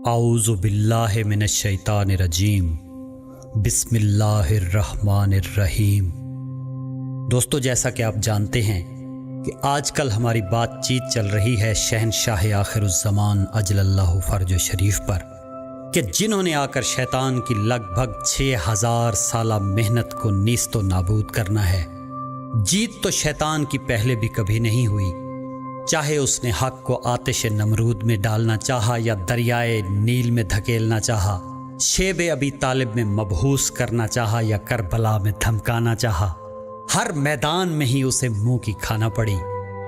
اعوذ باللہ من الشیطان الرجیم بسم اللہ الرحمن الرحیم۔ دوستو، جیسا کہ آپ جانتے ہیں کہ آج کل ہماری بات چیت چل رہی ہے شہنشاہ آخر الزمان اجل اللہ فرج شریف پر، کہ جنہوں نے آ کر شیطان کی لگ بھگ 6000 سالہ محنت کو نیست و نابود کرنا ہے۔ جیت تو شیطان کی پہلے بھی کبھی نہیں ہوئی، چاہے اس نے حق کو آتش نمرود میں ڈالنا چاہا یا دریائے نیل میں دھکیلنا چاہا، شیب ابی طالب میں مبہوس کرنا چاہا یا کربلا میں دھمکانا چاہا، ہر میدان میں ہی اسے منہ کی کھانا پڑی،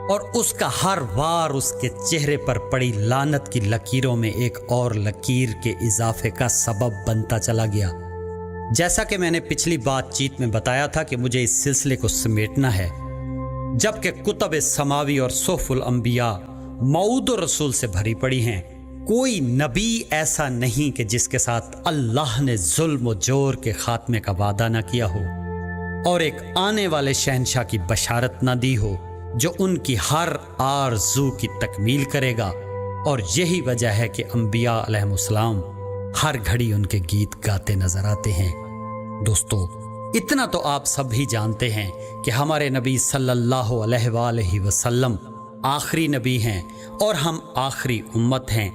اور اس کا ہر وار اس کے چہرے پر پڑی لعنت کی لکیروں میں ایک اور لکیر کے اضافے کا سبب بنتا چلا گیا۔ جیسا کہ میں نے پچھلی بات چیت میں بتایا تھا کہ مجھے اس سلسلے کو سمیٹنا ہے، جبکہ کتب سماوی اور صحف الانبیاء موعود الرسول سے بھری پڑی ہیں، کوئی نبی ایسا نہیں کہ جس کے ساتھ اللہ نے ظلم و جور کے خاتمے کا وعدہ نہ کیا ہو اور ایک آنے والے شہنشاہ کی بشارت نہ دی ہو جو ان کی ہر آرزو کی تکمیل کرے گا۔ اور یہی وجہ ہے کہ انبیاء علیہم السلام ہر گھڑی ان کے گیت گاتے نظر آتے ہیں۔ دوستو، اتنا تو آپ سب ہی جانتے ہیں کہ ہمارے نبی صلی اللہ علیہ وآلہ وسلم آخری نبی ہیں اور ہم آخری امت ہیں۔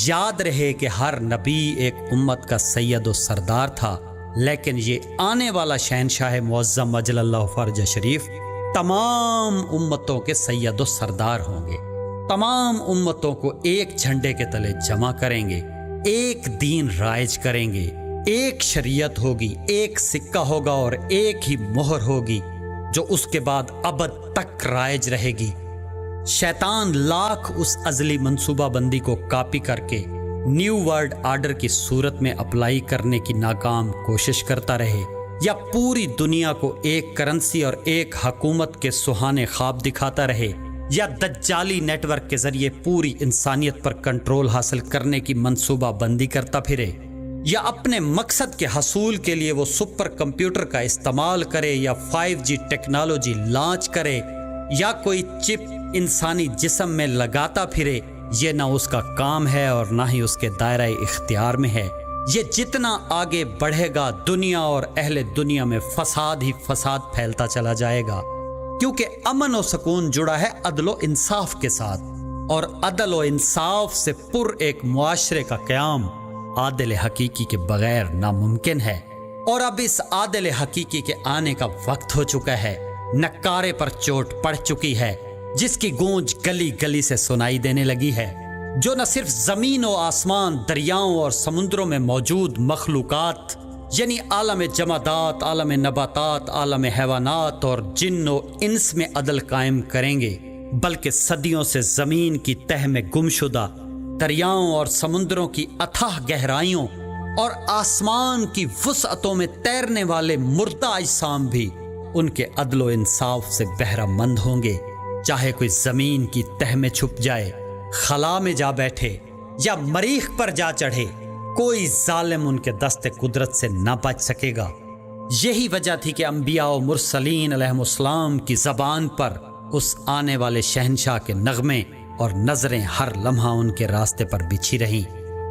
یاد رہے کہ ہر نبی ایک امت کا سید و سردار تھا، لیکن یہ آنے والا شہنشاہ معظم اجل اللہ فرج شریف تمام امتوں کے سید و سردار ہوں گے، تمام امتوں کو ایک جھنڈے کے تلے جمع کریں گے، ایک دین رائج کریں گے، ایک شریعت ہوگی، ایک سکہ ہوگا اور ایک ہی مہر ہوگی جو اس کے بعد ابد تک رائج رہے گی۔ شیطان لاکھ اس ازلی منصوبہ بندی کو کاپی کر کے نیو ورلڈ آرڈر کی صورت میں اپلائی کرنے کی ناکام کوشش کرتا رہے، یا پوری دنیا کو ایک کرنسی اور ایک حکومت کے سہانے خواب دکھاتا رہے، یا دجالی نیٹ ورک کے ذریعے پوری انسانیت پر کنٹرول حاصل کرنے کی منصوبہ بندی کرتا پھرے، یا اپنے مقصد کے حصول کے لیے وہ سپر کمپیوٹر کا استعمال کرے، یا 5G ٹیکنالوجی لانچ کرے، یا کوئی چپ انسانی جسم میں لگاتا پھرے، یہ نہ اس کا کام ہے اور نہ ہی اس کے دائرہ اختیار میں ہے۔ یہ جتنا آگے بڑھے گا، دنیا اور اہل دنیا میں فساد ہی فساد پھیلتا چلا جائے گا، کیونکہ امن و سکون جڑا ہے عدل و انصاف کے ساتھ، اور عدل و انصاف سے پر ایک معاشرے کا قیام عادل حقیقی کے بغیر ناممکن ہے۔ اور اب اس عادل حقیقی کے آنے کا وقت ہو چکا ہے، نکارے پر چوٹ پڑ چکی ہے، جس کی گونج گلی گلی سے سنائی دینے لگی ہے، جو نہ صرف زمین و آسمان، دریاؤں اور سمندروں میں موجود مخلوقات یعنی عالم جمادات، عالم نباتات، عالم حیوانات اور جن و انس میں عدل قائم کریں گے، بلکہ صدیوں سے زمین کی تہ میں گم شدہ دریاؤں اور سمندروں کی اتھاہ گہرائیوں اور آسمان کی وسعتوں میں تیرنے والے مردہ اجسام بھی ان کے عدل و انصاف سے بہرہ مند ہوں گے، چاہے کوئی زمین کی تہ میں چھپ جائے، خلا میں جا بیٹھے یا مریخ پر جا چڑھے، کوئی ظالم ان کے دست قدرت سے نہ بچ سکے گا۔ یہی وجہ تھی کہ انبیاء و مرسلین علیہم السلام کی زبان پر اس آنے والے شہنشاہ کے نغمے اور نظریں ہر لمحہ ان کے راستے پر بچھی رہیں۔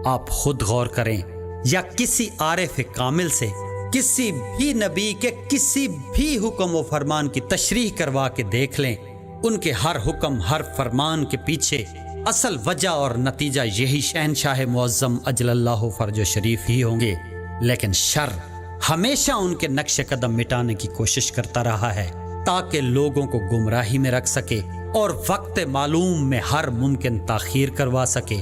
آپ خود غور کریں، یا کسی عارف کامل سے کسی بھی نبی کے کسی بھی حکم و فرمان کی تشریح کروا کے دیکھ لیں، ان کے ہر حکم، ہر فرمان کے پیچھے اصل وجہ اور نتیجہ یہی شہنشاہ معظم اجل اللہ فرج شریف ہی ہوں گے، لیکن شر ہمیشہ ان کے نقش قدم مٹانے کی کوشش کرتا رہا ہے تاکہ لوگوں کو گمراہی میں رکھ سکے اور وقت معلوم میں ہر ممکن تاخیر کروا سکے۔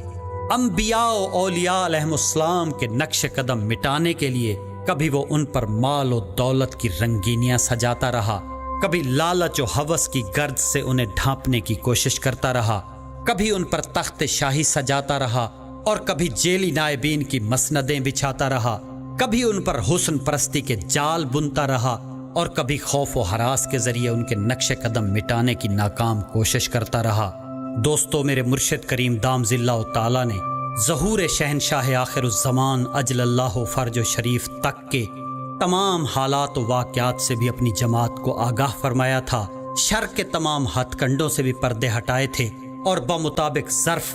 انبیاء و اولیاء علیہم السلام کے نقش قدم مٹانے کے لیے کبھی وہ ان پر مال و دولت کی رنگینیاں سجاتا رہا، کبھی لالچ و ہوس کی گرد سے انہیں ڈھانپنے کی کوشش کرتا رہا، کبھی ان پر تخت شاہی سجاتا رہا اور کبھی جیلی نائبین کی مسندیں بچھاتا رہا، کبھی ان پر حسن پرستی کے جال بنتا رہا اور کبھی خوف و ہراس کے ذریعے ان کے نقش قدم مٹانے کی ناکام کوشش کرتا رہا۔ دوستو، میرے مرشد کریم دام ذلہ تعالی نے ظہور شہنشاہ آخر الزمان اجل اللہ فرج و شریف تک کے تمام حالات و واقعات سے بھی اپنی جماعت کو آگاہ فرمایا تھا، شر کے تمام ہتھ کنڈوں سے بھی پردے ہٹائے تھے اور بمطابق ظرف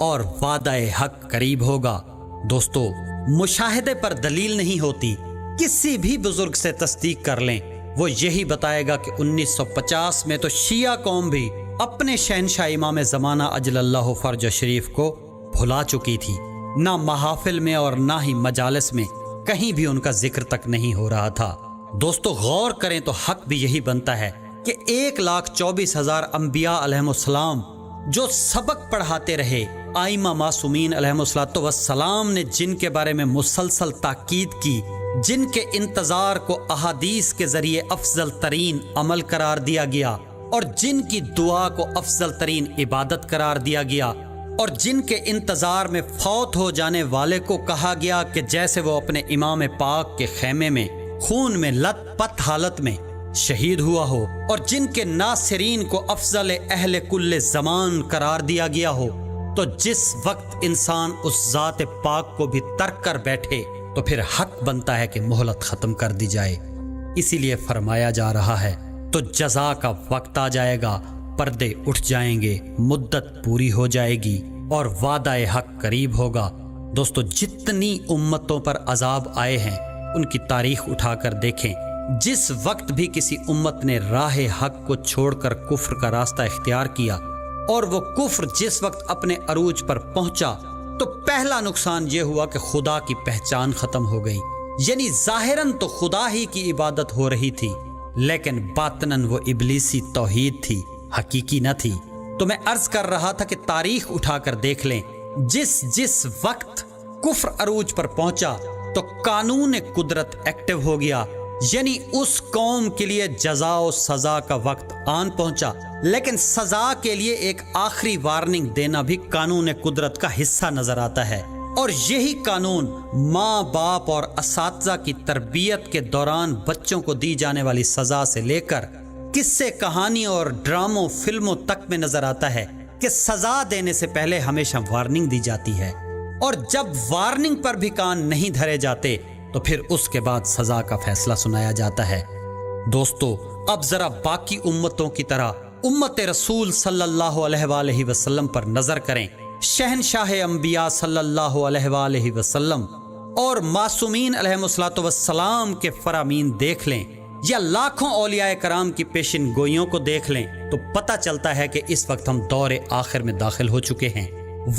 اور وعدہ حق قریب ہوگا۔ دوستو، مشاہدے پر دلیل نہیں ہوتی، کسی بھی بزرگ سے تصدیق کر لیں، وہ یہی بتائے گا کہ 1950 میں تو شیعہ قوم بھی اپنے شہنشاہ امام زمانہ اجل اللہ فرج شریف کو بھلا چکی تھی۔ نہ محافل میں اور نہ ہی مجالس میں کہیں بھی ان کا ذکر تک نہیں ہو رہا تھا۔ دوستو، غور کریں تو حق بھی یہی بنتا ہے کہ 1,24,000 انبیاء علیہم السلام جو سبق پڑھاتے رہے، آئمہ معصومین علیہم السلام نے جن کے بارے میں مسلسل تاکید کی، جن کے انتظار کو احادیث کے ذریعے افضل ترین عمل قرار دیا گیا، اور جن کی دعا کو افضل ترین عبادت قرار دیا گیا، اور جن کے انتظار میں فوت ہو جانے والے کو کہا گیا کہ جیسے وہ اپنے امام پاک کے خیمے میں خون میں لت پت حالت میں شہید ہوا ہو، اور جن کے ناصرین کو افضل اہل کل زمان قرار دیا گیا ہو، تو جس وقت انسان اس ذات پاک کو بھی ترک کر بیٹھے تو پھر حق بنتا ہے کہ مہلت ختم کر دی جائے۔ اسی لیے فرمایا جا رہا ہے تو جزا کا وقت آ جائے گا، پردے اٹھ جائیں گے، مدت پوری ہو جائے گی اور وعدہ حق قریب ہوگا۔ دوستو، جتنی امتوں پر عذاب آئے ہیں ان کی تاریخ اٹھا کر دیکھیں، جس وقت بھی کسی امت نے راہ حق کو چھوڑ کر کفر کا راستہ اختیار کیا، اور وہ کفر جس وقت اپنے عروج پر پہنچا، تو پہلا نقصان یہ ہوا کہ خدا کی پہچان ختم ہو گئی۔ یعنی ظاہراً تو خدا ہی کی عبادت ہو رہی تھی، لیکن باطناً وہ ابلیسی توحید تھی، حقیقی نہ تھی۔ تو میں عرض کر رہا تھا کہ تاریخ اٹھا کر دیکھ لیں، جس وقت کفر عروج پر پہنچا تو قانون قدرت ایکٹیو ہو گیا، یعنی اس قوم کے لیے جزا و سزا کا وقت آن پہنچا، لیکن سزا کے لیے ایک آخری وارننگ دینا بھی قانون قدرت کا حصہ نظر آتا ہے۔ اور یہی قانون ماں باپ اور اساتذہ کی تربیت کے دوران بچوں کو دی جانے والی سزا سے لے کر قصے کہانی اور ڈراموں فلموں تک میں نظر آتا ہے کہ سزا دینے سے پہلے ہمیشہ وارننگ دی جاتی ہے، اور جب وارننگ پر بھی کان نہیں دھرے جاتے تو پھر اس کے بعد سزا کا فیصلہ سنایا جاتا ہے۔ دوستو، اب ذرا باقی امتوں کی طرح امت رسول صلی اللہ علیہ وآلہ وسلم پر نظر کریں۔ شہنشاہ انبیاء صلی اللہ علیہ وآلہ وسلم اور معصومین علیہم السلام کے فرامین دیکھ لیں، یا لاکھوں اولیاء کرام کی پیشن گوئیوں کو دیکھ لیں، تو پتہ چلتا ہے کہ اس وقت ہم دور آخر میں داخل ہو چکے ہیں۔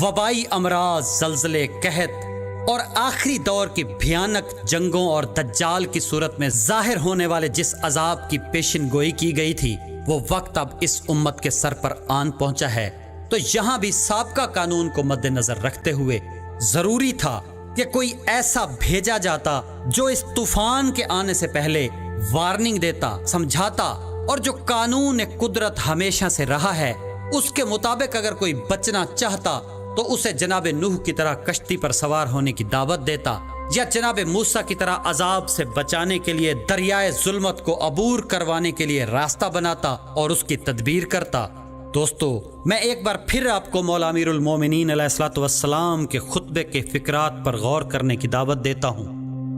وبائی امراض، زلزلے، قحط اور آخری دور کی بھیانک جنگوں اور دجال کی صورت میں ظاہر ہونے والے جس عذاب کی پیشن گوئی کی گئی تھی، وہ وقت اب اس امت کے سر پر آن پہنچا ہے۔ تو یہاں بھی سابقہ قانون کو مد نظر رکھتے ہوئے ضروری تھا کہ کوئی ایسا بھیجا جاتا جو اس طوفان کے آنے سے پہلے وارننگ دیتا، سمجھاتا، اور جو قانون قدرت ہمیشہ سے رہا ہے اس کے مطابق اگر کوئی بچنا چاہتا تو اسے جناب نوح کی طرح کشتی پر سوار ہونے کی دعوت دیتا، یا جناب موسیٰ کی طرح عذاب سے بچانے کے لیے دریائے ظلمت کو عبور کروانے کے لیے راستہ بناتا اور اس کی تدبیر کرتا۔ دوستو، میں ایک بار پھر آپ کو مولا امیر المومنین علیہ الصلوۃ والسلام کے خطبے کے فقرات پر غور کرنے کی دعوت دیتا ہوں۔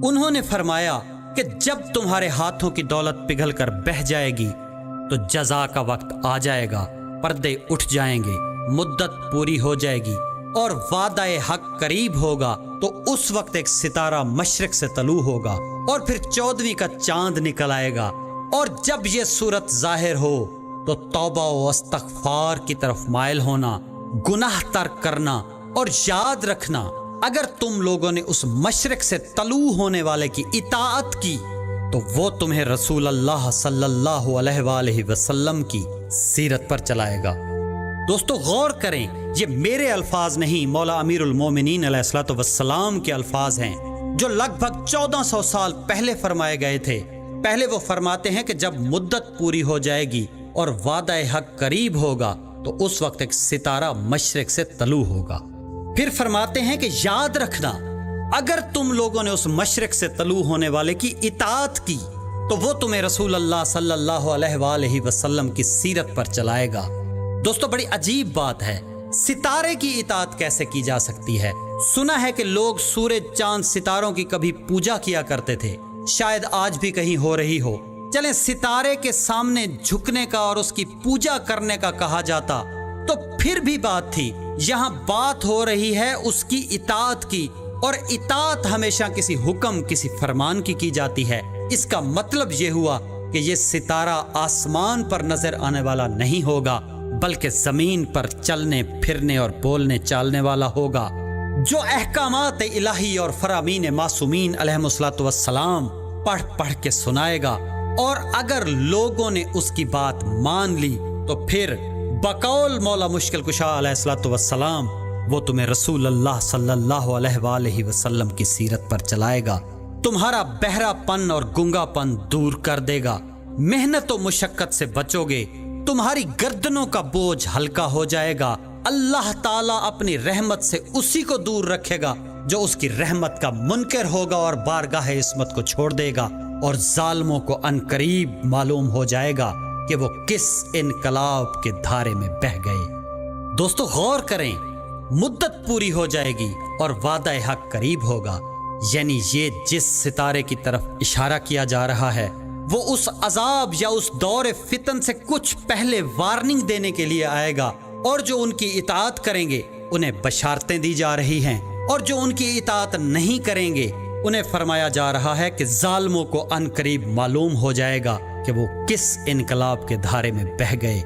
انہوں نے فرمایا کہ جب تمہارے ہاتھوں کی دولت پگھل کر بہہ جائے گی تو جزا کا وقت آ جائے گا، پردے اٹھ جائیں گے، مدت پوری ہو جائے گی اور وعدہ حق قریب ہوگا، تو اس وقت ایک ستارہ مشرق سے طلوع ہوگا اور پھر 14ویں کا چاند نکل آئے گا، اور جب یہ صورت ظاہر ہو تو توبہ و استغفار کی طرف مائل ہونا، گناہ ترک کرنا، اور یاد رکھنا اگر تم لوگوں نے اس مشرق سے طلوع ہونے والے کی اطاعت کی تو وہ تمہیں رسول اللہ صلی اللہ علیہ وآلہ وسلم کی سیرت پر چلائے گا۔ دوستو، غور کریں، یہ میرے الفاظ نہیں، مولا امیر المومنین علیہ الصلوۃ والسلام کے الفاظ ہیں جو لگ بھگ 1400 سال پہلے فرمائے گئے تھے۔ پہلے وہ فرماتے ہیں کہ جب مدت پوری ہو جائے گی اور وعدہ حق قریب ہوگا تو اس وقت ایک ستارہ مشرق سے طلوع ہوگا۔ پھر فرماتے ہیں کہ یاد رکھنا اگر تم لوگوں نے اس مشرق سے طلوع ہونے والے کی اطاعت کی تو وہ تمہیں رسول اللہ صلی اللہ علیہ وآلہ وسلم کی سیرت پر چلائے گا۔ دوستو، بڑی عجیب بات ہے، ستارے کی اطاعت کیسے کی جا سکتی ہے؟ سنا ہے کہ لوگ سورج، چاند، ستاروں کی کبھی پوجا کیا کرتے تھے، شاید آج بھی کہیں ہو رہی ہو۔ چلیں ستارے کے سامنے جھکنے کا اور اس کی پوجا کرنے کا کہا جاتا تو پھر بھی بات تھی۔ یہاں بات ہو رہی ہے اس کی اطاعت کی، اور اطاعت ہمیشہ کسی حکم کسی فرمان کی جاتی ہے۔ اس کا مطلب یہ ہوا کہ یہ ستارہ آسمان پر نظر آنے والا نہیں ہوگا، بلکہ زمین پر چلنے پھرنے اور بولنے چالنے والا ہوگا، جو احکامات الہی اور فرامین معصومین علیہم الصلوۃ والسلام پڑھ پڑھ کے سنائے گا۔ اور اگر لوگوں نے اس کی بات مان لی تو پھر بقول مولا مشکل کشا علیہ الصلوۃ والسلام وہ تمہیں رسول اللہ صلی اللہ علیہ وآلہ وسلم کی سیرت پر چلائے گا، تمہارا بہرا پن اور گنگا پن دور کر دے گا، محنت و مشقت سے بچو گے، تمہاری گردنوں کا بوجھ ہلکا ہو جائے گا۔ اللہ تعالیٰ اپنی رحمت سے اسی کو دور رکھے گا جو اس کی رحمت کا منکر ہوگا اور بارگاہ عصمت کو چھوڑ دے گا، اور ظالموں کو عنقریب معلوم ہو جائے گا کہ وہ کس انقلاب کے دھارے میں بہہ گئے۔ دوستو غور کریں، مدت پوری ہو جائے گی اور وعدہ حق قریب ہوگا، یعنی یہ جس ستارے کی طرف اشارہ کیا جا رہا ہے وہ اس عذاب یا اس دور فتن سے کچھ پہلے وارننگ دینے کے لیے آئے گا، اور جو ان کی اطاعت کریں گے انہیں بشارتیں دی جا رہی ہیں، اور جو ان کی اطاعت نہیں کریں گے انہیں فرمایا جا رہا ہے کہ ظالموں کو عنقریب معلوم ہو جائے گا کہ وہ کس انقلاب کے دھارے میں بہہ گئے۔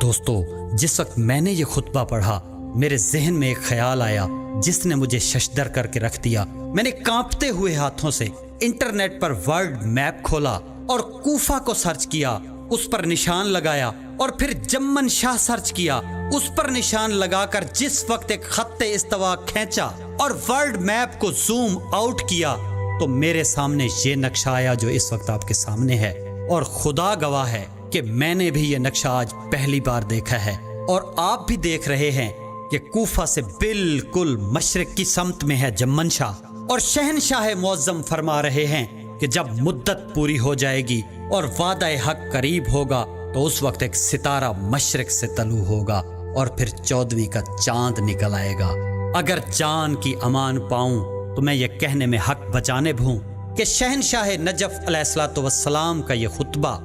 دوستو جس وقت میں نے یہ خطبہ پڑھا میرے ذہن میں ایک خیال آیا جس نے مجھے ششدر کر کے رکھ دیا۔ میں نے کانپتے ہوئے ہاتھوں سے انٹرنیٹ پر ورلڈ میپ کھولا اور کوفہ کو سرچ کیا، اس پر نشان لگایا، اور پھر جمن شاہ سرچ کیا، اس پر نشان لگا کر جس وقت ایک خط استوا کھینچا اور ورلڈ میپ کو زوم آؤٹ کیا تو میرے سامنے یہ نقشہ آیا جو اس وقت آپ کے سامنے ہے، اور خدا گواہ ہے کہ میں نے بھی یہ نقشہ آج پہلی بار دیکھا ہے، اور آپ بھی دیکھ رہے ہیں کہ کوفہ سے بالکل مشرق کی سمت میں ہے جمن شاہ، اور شہنشاہ معظم فرما رہے ہیں کہ جب مدت پوری ہو جائے گی اور وعدہ حق قریب ہوگا تو اس وقت ایک ستارہ مشرق سے طلوع ہوگا اور پھر 14ویں کا چاند نکل آئے گا۔ اگر جان کی امان پاؤں تو میں یہ کہنے میں حق بجانب ہوں کہ شہنشاہ نجف علیہ الصلوۃ والسلام کا یہ خطبہ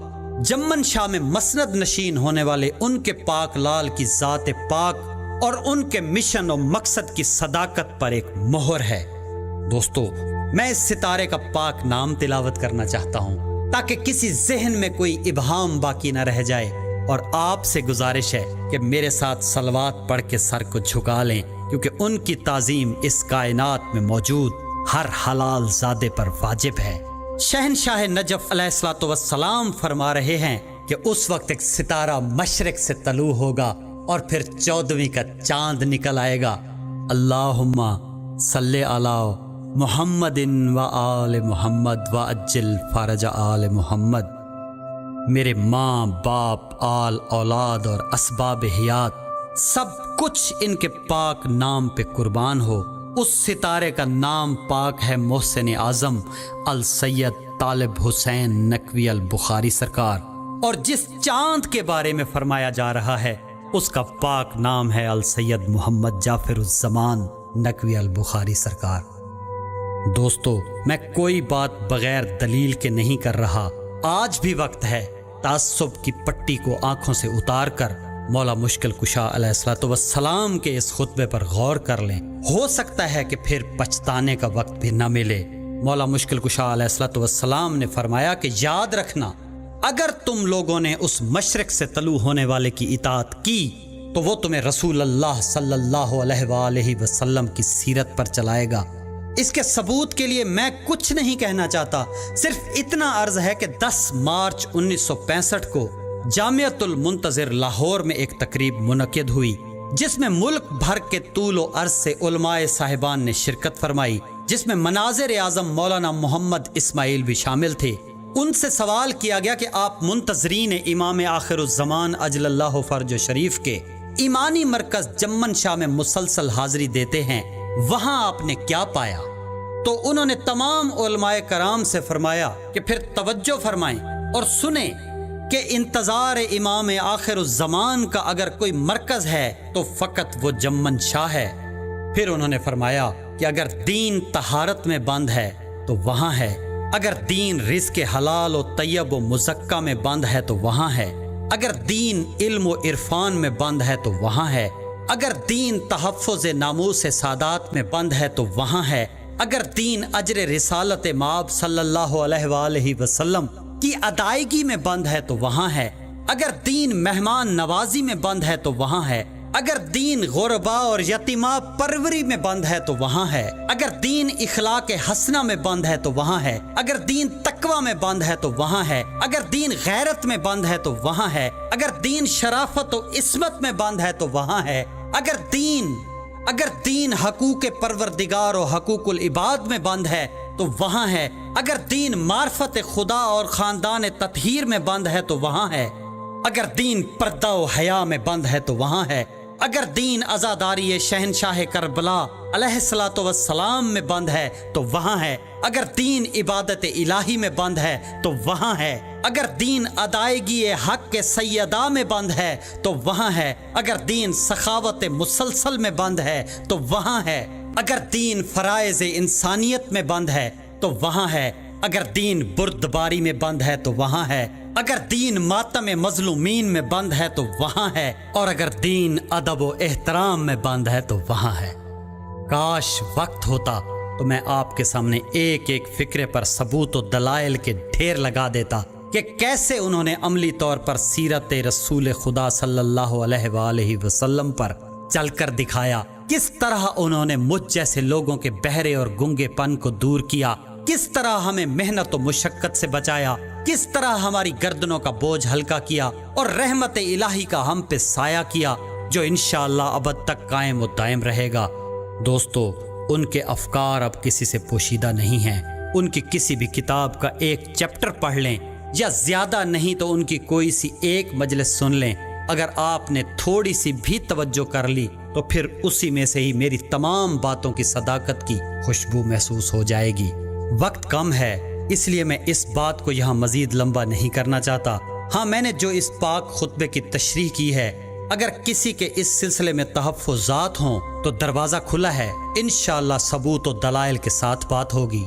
جمن شاہ میں مسند نشین ہونے والے ان کے پاک لال کی ذات پاک اور ان کے مشن و مقصد کی صداقت پر ایک مہر ہے۔ دوستو میں اس ستارے کا پاک نام تلاوت کرنا چاہتا ہوں تاکہ کسی ذہن میں کوئی ابہام باقی نہ رہ جائے، اور آپ سے گزارش ہے کہ میرے ساتھ صلوات پڑھ کے سر کو جھکا لیں، کیونکہ ان کی تعظیم اس کائنات میں موجود ہر حلال زادے پر واجب ہے۔ شہنشاہ نجف علیہ الصلوۃ والسلام فرما رہے ہیں کہ اس وقت ایک ستارہ مشرق سے طلوع ہوگا اور پھر 14ویں کا چاند نکل آئے گا۔ اللہم صلی علی محمد و آل محمد و اجل فرج آل محمد۔ میرے ماں باپ آل اولاد اور اسباب حیات سب کچھ ان کے پاک نام پہ قربان ہو۔ اس ستارے کا نام پاک ہے محسن اعظم السید طالب حسین نقوی البخاری سرکار، اور جس چاند کے بارے میں فرمایا جا رہا ہے اس کا پاک نام ہے السید محمد جعفر الزمان نقوی البخاری سرکار۔ دوستو میں کوئی بات بغیر دلیل کے نہیں کر رہا، آج بھی وقت ہے تعصب کی پٹی کو آنکھوں سے اتار کر مولا مشکل کشا علیہ الصلوۃ والسلام کے اس خطبے پر غور کر لیں، ہو سکتا ہے کہ پھر پچھتانے کا وقت بھی نہ ملے۔ مولا مشکل کشا علیہ الصلوۃ والسلام نے فرمایا کہ یاد رکھنا، اگر تم لوگوں نے اس مشرق سے طلوع ہونے والے کی اطاعت کی تو وہ تمہیں رسول اللہ صلی اللہ علیہ وآلہ وسلم کی سیرت پر چلائے گا۔ اس کے ثبوت کے لیے میں کچھ نہیں کہنا چاہتا، صرف اتنا عرض ہے کہ 10 مارچ 1965 کو جامعۃ المنتظر لاہور میں ایک تقریب منعقد ہوئی جس میں ملک بھر کے طول و عرض سے علماء صاحبان نے شرکت فرمائی، جس میں مناظر اعظم مولانا محمد اسماعیل بھی شامل تھے۔ ان سے سوال کیا گیا کہ آپ منتظرین امام آخر الزمان اجل اللہ فرج شریف کے ایمانی مرکز جمن شاہ میں مسلسل حاضری دیتے ہیں، وہاں آپ نے کیا پایا؟ تو انہوں نے تمام علماء کرام سے فرمایا کہ پھر توجہ فرمائیں اور سنیں کہ انتظار امام آخر الزمان کا اگر کوئی مرکز ہے تو فقط وہ جمن شاہ ہے۔ پھر انہوں نے فرمایا کہ اگر دین طہارت میں بند ہے تو وہاں ہے، اگر دین رزق حلال و طیب و مزکہ میں بند ہے تو وہاں ہے، اگر دین علم و عرفان میں بند ہے تو وہاں ہے، اگر دین تحفظ ناموس سادات میں بند ہے تو وہاں ہے، اگر دین اجر رسالت مآب صلی اللہ علیہ وآلہ وسلم کی ادائیگی میں بند ہے تو وہاں ہے، اگر دین مہمان نوازی میں بند ہے تو وہاں ہے، اگر دین غربا اور یتیما پروری میں بند ہے تو وہاں ہے، اگر دین اخلاق حسنہ میں بند ہے تو وہاں ہے، اگر دین تقوی میں بند ہے تو وہاں ہے، اگر دین غیرت میں بند ہے تو وہاں ہے، اگر دین شرافت و عصمت میں بند ہے تو وہاں ہے، اگر دین حقوق پروردگار و حقوق العباد میں بند ہے تو وہاں ہے، اگر دین معرفت خدا اور خاندان تطہیر میں بند ہے تو وہاں ہے، اگر دین پردہ و حیا میں بند ہے تو وہاں ہے، اگر دین عزاداری شہنشاہ کربلا علیہ الصلوۃ والسلام میں بند ہے تو وہاں ہے، اگر دین عبادت الہی میں بند ہے تو وہاں ہے، اگر دین ادائیگی حق کے سیدہ میں بند ہے تو وہاں ہے، اگر دین سخاوت مسلسل میں بند ہے تو وہاں ہے، اگر دین فرائض انسانیت میں بند ہے تو وہاں ہے، اگر دین بردباری میں بند ہے تو وہاں ہے، اگر دین ماتم مظلومین میں بند ہے تو وہاں ہے، اور اگر دین ادب و احترام میں بند ہے تو وہاں ہے۔ کاش وقت ہوتا تو میں آپ کے سامنے ایک ایک فکرے پر ثبوت و دلائل کے ڈھیر لگا دیتا کہ کیسے انہوں نے عملی طور پر سیرت رسول خدا صلی اللہ علیہ وآلہ وسلم پر چل کر دکھایا، کس طرح انہوں نے مجھ جیسے لوگوں کے بہرے اور گنگے پن کو دور کیا، کس طرح ہمیں محنت و مشقت سے بچایا، کس طرح ہماری گردنوں کا بوجھ ہلکا کیا اور رحمت الہی کا ہم پہ سایہ کیا جو انشاءاللہ ابد تک قائم و دائم رہے گا۔ دوستو، ان کے افکار اب کسی سے پوشیدہ نہیں ہیں۔ ان کی کسی بھی کتاب کا ایک چیپٹر پڑھ لیں یا زیادہ نہیں تو ان کی کوئی سی ایک مجلس سن لیں، اگر آپ نے تھوڑی سی بھی توجہ کر لی تو پھر اسی میں سے ہی میری تمام باتوں کی صداقت کی خوشبو محسوس ہو جائے گی۔ وقت کم ہے، اس لیے میں اس بات کو یہاں مزید لمبا نہیں کرنا چاہتا۔ ہاں، میں نے جو اس پاک خطبے کی تشریح کی ہے، اگر کسی کے اس سلسلے میں تحفظات ہوں تو دروازہ کھلا ہے، انشاءاللہ ثبوت و دلائل کے ساتھ بات ہوگی۔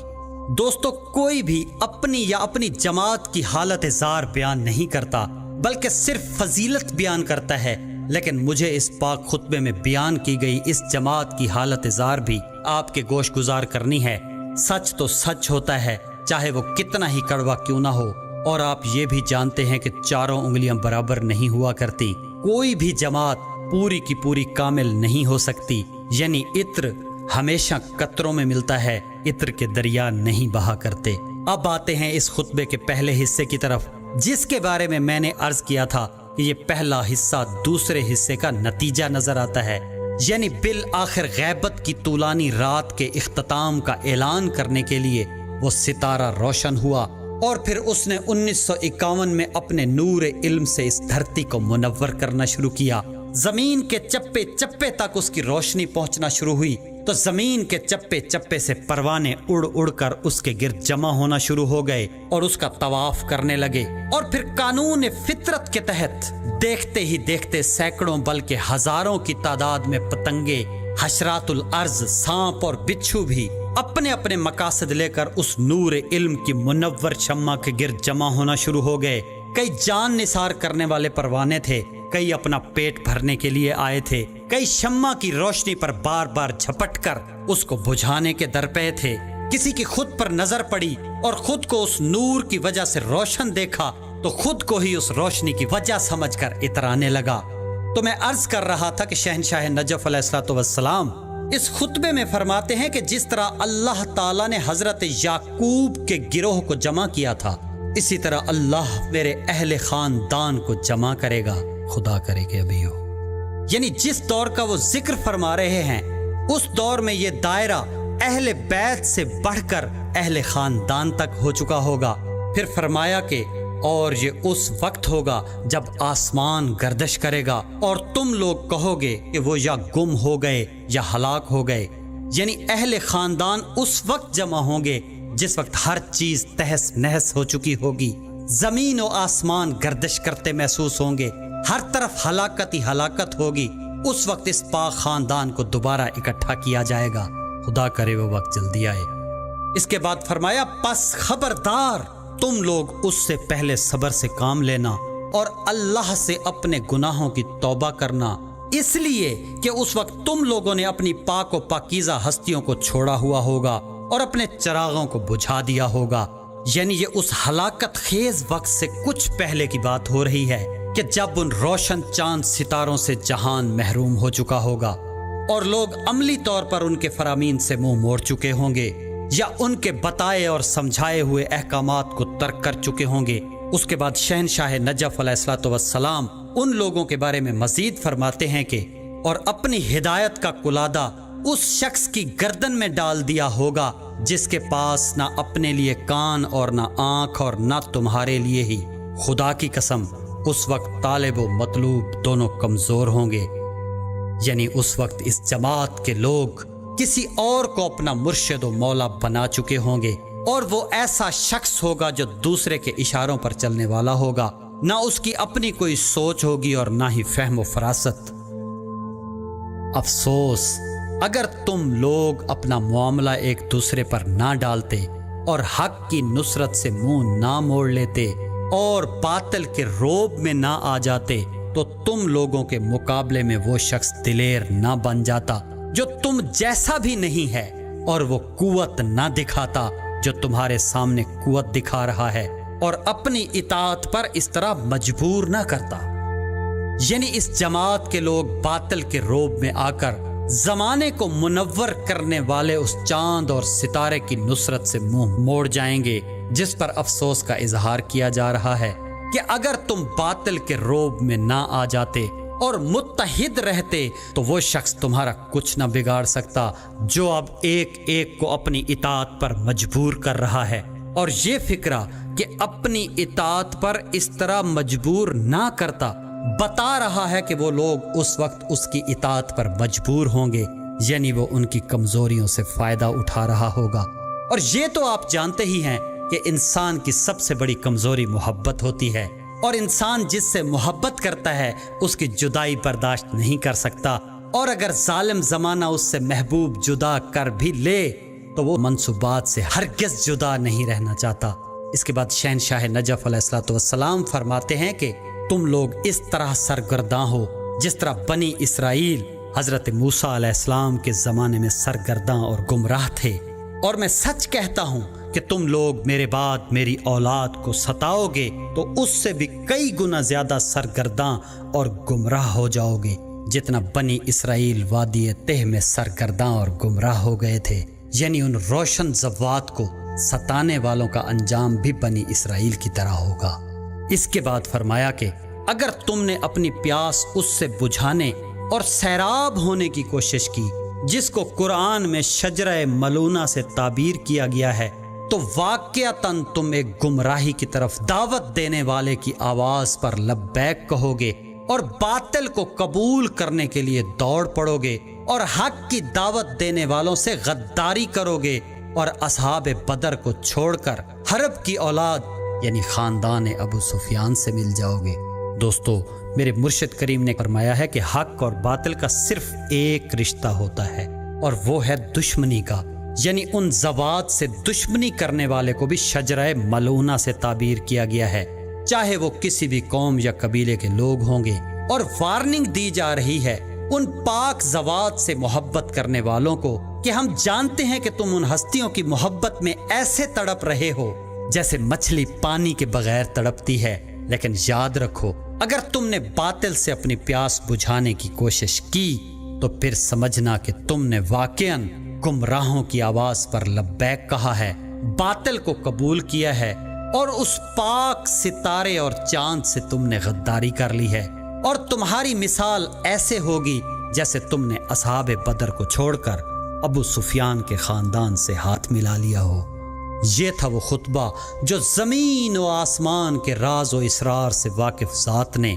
دوستو، کوئی بھی اپنی یا اپنی جماعت کی حالت زار بیان نہیں کرتا بلکہ صرف فضیلت بیان کرتا ہے، لیکن مجھے اس پاک خطبے میں بیان کی گئی اس جماعت کی حالت زار بھی آپ کے گوش گزار کرنی ہے۔ سچ تو سچ ہوتا ہے، چاہے وہ کتنا ہی کڑوا کیوں نہ ہو، اور آپ یہ بھی جانتے ہیں کہ چاروں انگلیاں برابر نہیں ہوا کرتی۔ کوئی بھی جماعت پوری کی پوری کامل نہیں ہو سکتی، یعنی عطر ہمیشہ قطروں میں ملتا ہے، عطر کے دریا نہیں بہا کرتے۔ اب آتے ہیں اس خطبے کے پہلے حصے کی طرف، جس کے بارے میں نے عرض کیا تھا کہ یہ پہلا حصہ دوسرے حصے کا نتیجہ نظر آتا ہے، یعنی بالآخر غیبت کی طولانی رات کے اختتام کا اعلان کرنے کے لیے وہ ستارہ روشن ہوا، اور پھر اس نے 1951 میں اپنے نور علم سے اس دھرتی کو منور کرنا شروع کیا۔ زمین کے چپے چپے تک اس کی روشنی پہنچنا شروع ہوئی تو زمین کے چپے چپے سے پروانے اڑ اڑ کر اس کے گرد جمع ہونا شروع ہو گئے اور اس کا طواف کرنے لگے، اور پھر قانون فطرت کے تحت دیکھتے ہی دیکھتے سینکڑوں بلکہ ہزاروں کی تعداد میں پتنگے، حشرات الارض، سانپ اور بچھو بھی اپنے اپنے مقاصد لے کر اس نور علم کی منور شمع کے گرد جمع ہونا شروع ہو گئے۔ کئی جان نثار کرنے والے پروانے تھے، کئی اپنا پیٹ بھرنے کے لیے آئے تھے، کئی شمع کی روشنی پر بار بار جھپٹ کر اس کو بجھانے کے درپے تھے، کسی کی خود پر نظر پڑی اور خود کو اس نور کی وجہ سے روشن دیکھا تو خود کو ہی اس روشنی کی وجہ سمجھ کر اترانے لگا۔ تو میں عرض کر رہا تھا کہ شہنشاہ نجف علیہ الصلوۃ والسلام اس خطبے میں فرماتے ہیں کہ جس طرح اللہ تعالیٰ نے حضرت یعقوب کے گروہ کو جمع کیا تھا، اسی طرح اللہ میرے اہل خاندان کو جمع کرے گا، خدا کرے کہ ابھی ہو۔ یعنی جس دور کا وہ ذکر فرما رہے ہیں، اس دور میں یہ دائرہ اہل بیت سے بڑھ کر اہل خاندان تک ہو چکا ہوگا۔ پھر فرمایا کہ اور یہ اس وقت ہوگا جب آسمان گردش کرے گا اور تم لوگ کہو گے کہ وہ یا گم ہو گئے یا ہلاک ہو گئے، یعنی اہل خاندان اس وقت جمع ہوں گے جس وقت ہر چیز تہس نہس ہو چکی ہوگی، زمین و آسمان گردش کرتے محسوس ہوں گے، ہر طرف ہلاکت ہی ہلاکت ہوگی۔ اس وقت اس پاک خاندان کو دوبارہ اکٹھا کیا جائے گا، خدا کرے وہ وقت جلدی آئے۔ اس کے بعد فرمایا، پس خبردار تم لوگ اس سے پہلے صبر سے کام لینا اور اللہ سے اپنے گناہوں کی توبہ کرنا، اس لیے کہ اس وقت تم لوگوں نے اپنی پاک و پاکیزہ ہستیوں کو چھوڑا ہوا ہوگا اور اپنے چراغوں کو بجھا دیا ہوگا۔ یعنی یہ اس ہلاکت خیز وقت سے کچھ پہلے کی بات ہو رہی ہے کہ جب ان روشن چاند ستاروں سے جہان محروم ہو چکا ہوگا اور لوگ عملی طور پر ان کے فرامین سے منہ موڑ چکے ہوں گے یا ان کے بتائے اور سمجھائے ہوئے احکامات کو ترک کر چکے ہوں گے۔ اس کے بعد شہنشاہ نجف علیہ الصلوۃ والسلام ان لوگوں کے بارے میں مزید فرماتے ہیں کہ اور اپنی ہدایت کا قلادہ اس شخص کی گردن میں ڈال دیا ہوگا جس کے پاس نہ اپنے لیے کان اور نہ آنکھ اور نہ تمہارے لیے ہی۔ خدا کی قسم اس وقت طالب و مطلوب دونوں کمزور ہوں گے۔ یعنی اس وقت اس جماعت کے لوگ کسی اور کو اپنا مرشد و مولا بنا چکے ہوں گے، اور وہ ایسا شخص ہوگا جو دوسرے کے اشاروں پر چلنے والا ہوگا، نہ اس کی اپنی کوئی سوچ ہوگی اور نہ ہی فہم و فراست۔ افسوس اگر تم لوگ اپنا معاملہ ایک دوسرے پر نہ ڈالتے اور حق کی نصرت سے منہ نہ موڑ لیتے اور باطل کے روب میں نہ آ جاتے، تو تم لوگوں کے مقابلے میں وہ شخص دلیر نہ بن جاتا جو تم جیسا بھی نہیں ہے، اور وہ قوت نہ دکھاتا جو تمہارے سامنے قوت دکھا رہا ہے، اور اپنی اطاعت پر اس طرح مجبور نہ کرتا۔ یعنی اس جماعت کے لوگ باطل کے روب میں آ کر زمانے کو منور کرنے والے اس چاند اور ستارے کی نصرت سے منہ موڑ جائیں گے، جس پر افسوس کا اظہار کیا جا رہا ہے کہ اگر تم باطل کے روب میں نہ آ جاتے اور متحد رہتے تو وہ شخص تمہارا کچھ نہ بگاڑ سکتا جو اب ایک ایک کو اپنی اطاعت پر مجبور کر رہا ہے۔ اور یہ فکرہ کہ اپنی اطاعت پر اس طرح مجبور نہ کرتا بتا رہا ہے کہ وہ لوگ اس وقت اس کی اطاعت پر مجبور ہوں گے، یعنی وہ ان کی کمزوریوں سے فائدہ اٹھا رہا ہوگا۔ اور یہ تو آپ جانتے ہی ہیں کہ انسان کی سب سے بڑی کمزوری محبت ہوتی ہے، اور انسان جس سے محبت کرتا ہے اس کی جدائی برداشت نہیں کر سکتا، اور اگر ظالم زمانہ اس سے محبوب جدا کر بھی لے تو وہ منصوبات سے ہرگز جدا نہیں رہنا چاہتا۔ اس کے بعد شہنشاہ نجف علیہ الصلوۃ والسلام فرماتے ہیں کہ تم لوگ اس طرح سرگرداں ہو جس طرح بنی اسرائیل حضرت موسیٰ علیہ السلام کے زمانے میں سرگرداں اور گمراہ تھے، اور میں سچ کہتا ہوں کہ تم لوگ میرے بعد میری اولاد کو ستاؤ گے تو اس سے بھی کئی گنا زیادہ سرگرداں اور گمراہ ہو جاؤ گے جتنا بنی اسرائیل وادی تہ میں سرگرداں اور گمراہ ہو گئے تھے۔ یعنی ان روشن زوات کو ستانے والوں کا انجام بھی بنی اسرائیل کی طرح ہوگا۔ اس کے بعد فرمایا کہ اگر تم نے اپنی پیاس اس سے بجھانے اور سیراب ہونے کی کوشش کی جس کو قرآن میں شجرہ ملونہ سے تعبیر کیا گیا ہے، تو واقعتاً تم ایک گمراہی کی طرف دعوت دینے والے کی آواز پر لبیک کہو گے اور باطل کو قبول کرنے کے لیے دوڑ پڑو گے اور حق کی دعوت دینے والوں سے غداری کرو گے اور اصحاب بدر کو چھوڑ کر حرب کی اولاد یعنی خاندان ابو سفیان سے مل جاؤ گے۔ دوستو، میرے مرشد کریم نے فرمایا ہے کہ حق اور باطل کا صرف ایک رشتہ ہوتا ہے، اور وہ ہے دشمنی کا۔ یعنی ان زوات سے دشمنی کرنے والے کو بھی شجرہ ملونہ سے تعبیر کیا گیا ہے، چاہے وہ کسی بھی قوم یا قبیلے کے لوگ ہوں گے۔ اور وارننگ دی جا رہی ہے ان پاک زوات سے محبت کرنے والوں کو کہ ہم جانتے ہیں کہ تم ان ہستیوں کی محبت میں ایسے تڑپ رہے ہو جیسے مچھلی پانی کے بغیر تڑپتی ہے، لیکن یاد رکھو اگر تم نے باطل سے اپنی پیاس بجھانے کی کوشش کی تو پھر سمجھنا کہ تم نے واقعاً گمراہوں کی آواز پر لبیک کہا ہے، باطل کو قبول کیا ہے، اور اس پاک ستارے اور چاند سے تم نے غداری کر لی ہے، اور تمہاری مثال ایسے ہوگی جیسے تم نے اصحاب بدر کو چھوڑ کر ابو سفیان کے خاندان سے ہاتھ ملا لیا ہو۔ یہ تھا وہ خطبہ جو زمین و آسمان کے راز و اسرار سے واقف ذات نے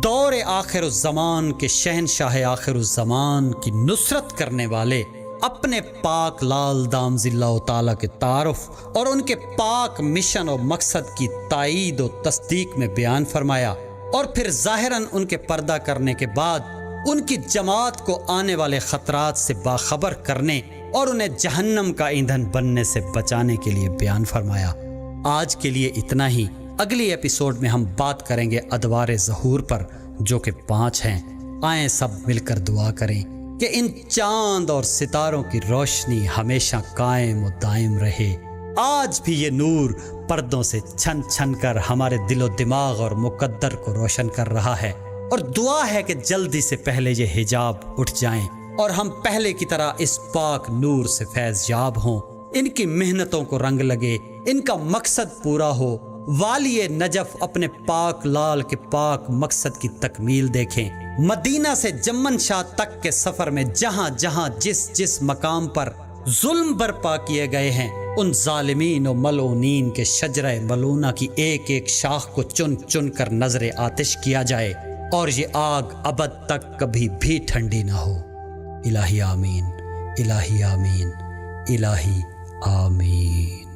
دور آخر الزمان کے شہنشاہ آخر الزمان کی نصرت کرنے والے اپنے پاک لال دامز اللہ تعالیٰ کے تعارف اور ان کے پاک مشن و مقصد کی تائید و تصدیق میں بیان فرمایا، اور پھر ظاہراً ان کے پردہ کرنے کے بعد ان کی جماعت کو آنے والے خطرات سے باخبر کرنے اور انہیں جہنم کا ایندھن بننے سے بچانے کے لیے بیان فرمایا۔ آج کے لیے اتنا ہی۔ اگلی ایپیسوڈ میں ہم بات کریں گے ادوار ظہور پر جو کہ 5 ہیں۔ آئیں سب مل کر دعا کریں کہ ان چاند اور ستاروں کی روشنی ہمیشہ قائم و دائم رہے۔ آج بھی یہ نور پردوں سے چھن چھن کر ہمارے دل و دماغ اور مقدر کو روشن کر رہا ہے، اور دعا ہے کہ جلدی سے پہلے یہ حجاب اٹھ جائیں اور ہم پہلے کی طرح اس پاک نور سے فیض یاب ہوں، ان کی محنتوں کو رنگ لگے، ان کا مقصد پورا ہو، والی نجف اپنے پاک لال کے پاک مقصد کی تکمیل دیکھیں۔ مدینہ سے جمن شاہ تک کے سفر میں جہاں جہاں جس مقام پر ظلم برپا کیے گئے ہیں، ان ظالمین و ملعونین کے شجرہ ملعونہ کی ایک ایک شاخ کو چن چن کر نظر آتش کیا جائے، اور یہ آگ ابد تک کبھی بھی ٹھنڈی نہ ہو۔ الہی آمین، الہی آمین، الہی آمین۔